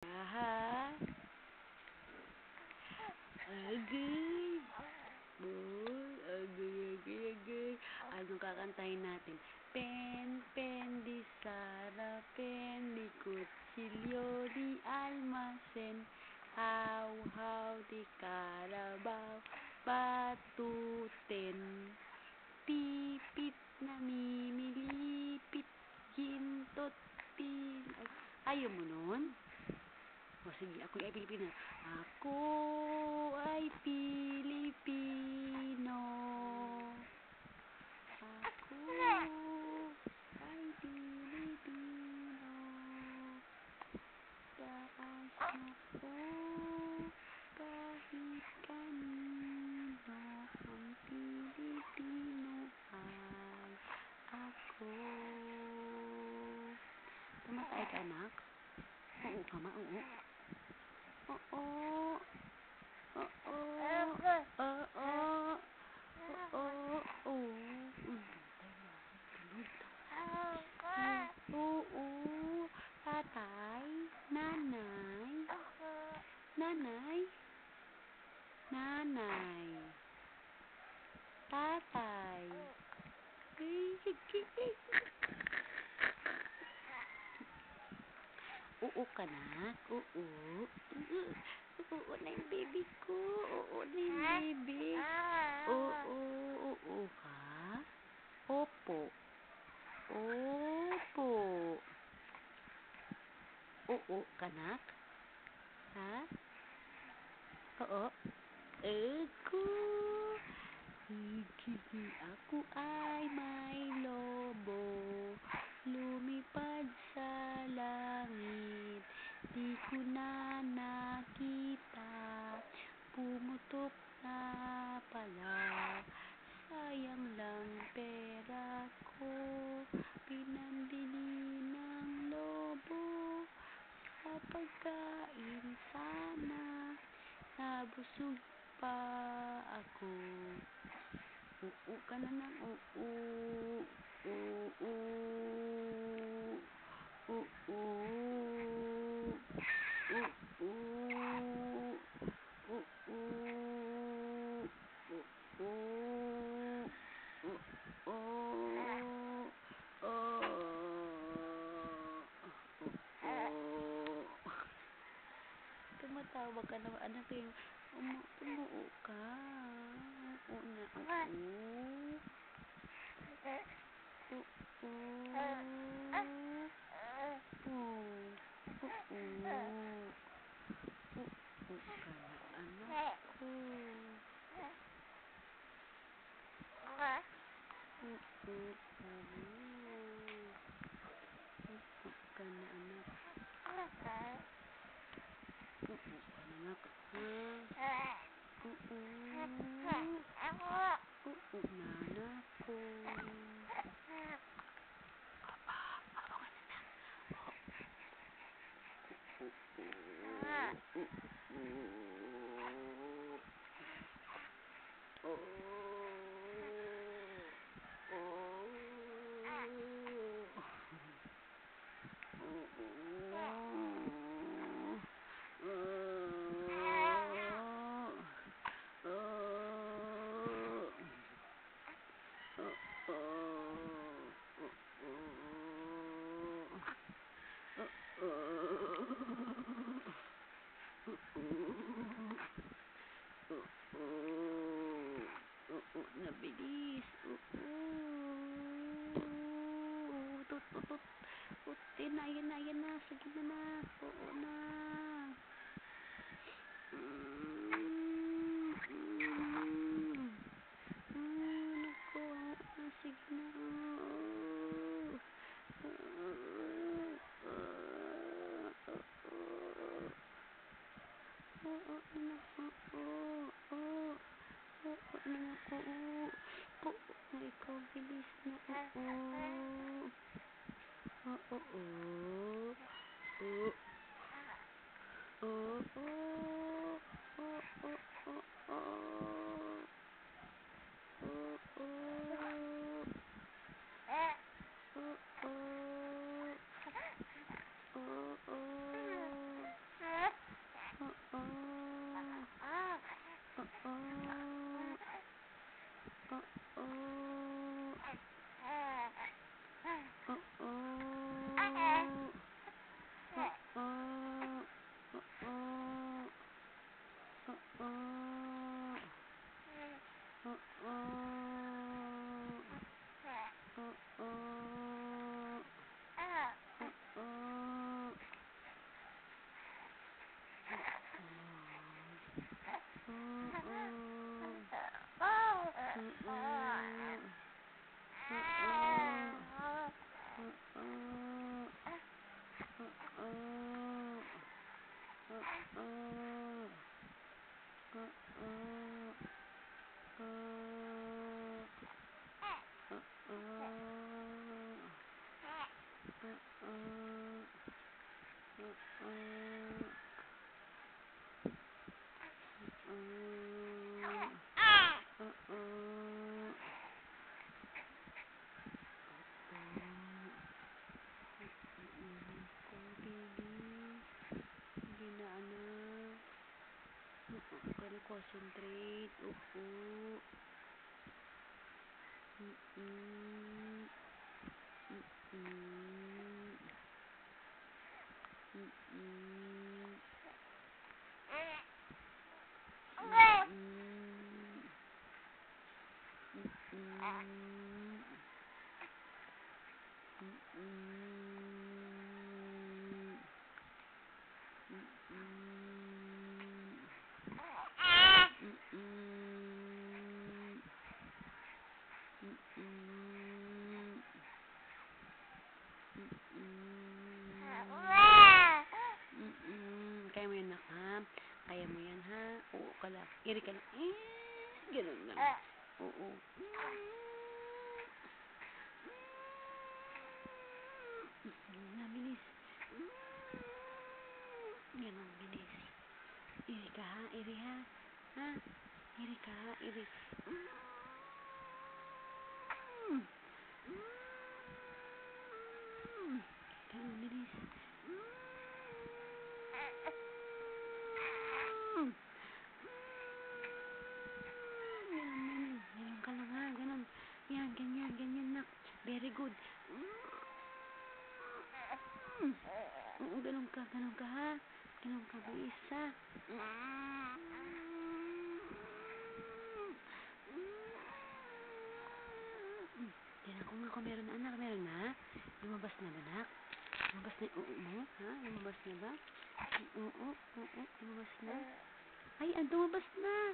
Ha? Agay. Boy, agay. Anong kakantahin natin? Pen, pen, di Sara, pen, di kutsilyo, di almasen, how, di Carabao, batuten, pipit, namimilipit, gintot, ayaw mo nun? O sige, ako ay Pilipino. Ako ay Pilipino. Ako ay Pilipino. Taas ako kahit kanino. Ang Pilipino ay ako. Tumatay ka, anak? Oo ka, ma? Oo. Oo. Oo. Oo. Oo. Oo. Tatay. Nanay. Nanay. Nanay. Tatay. Oo ka na? Oo. Oo na yung baby ko. Oo na yung baby. Oo ka? Opo. Opo. Oo ka na? Ha? Oo. Ako. Sige, ako ay may lobo. Lumipad sa langit. Di ko na nakita. Pumutok na pala. Sayang lang pera ko. Pinambili ng lobo. Sa pagkain sana. Nabusog pa ako. Oo ka na ng oo. Oo. Oo. Oo. Tumatawag ka naman, anak eh. Tumuo ka. Oo na, oo. Oo ka na, anak ko. Oo ka na, anak. Oo ka na, anak. Oo na, anak ko. Nabilis. Tut. Yan na. Sige na. Oo na. Naku. Sige na. Ikaw bilis na. Concentrate. Upo. Kaya mo yan, nak, ha? Kaya mo yan, ha? Oo ka lang. Iri ka lang. Ganun lang. Oo. Ganun na, bilis. Ganun, bilis. Iri ka, ha? Iri, ha? Ha? Iri ka, ha? Iri. Ganun, bilis. Ganun ka lang, ha? Ganun. Yan, ganyan, ganyan, nak. Very good. Oo, ganun ka, ha? Ganun ka, bilis, ha? Tingnan ko nga kung meron na, anak. Meron na? Lumabas na ba, nak? Lumabas na yung uo mo? Ha? Lumabas na ba? Oo, lumabas na. Ay, lumabas na.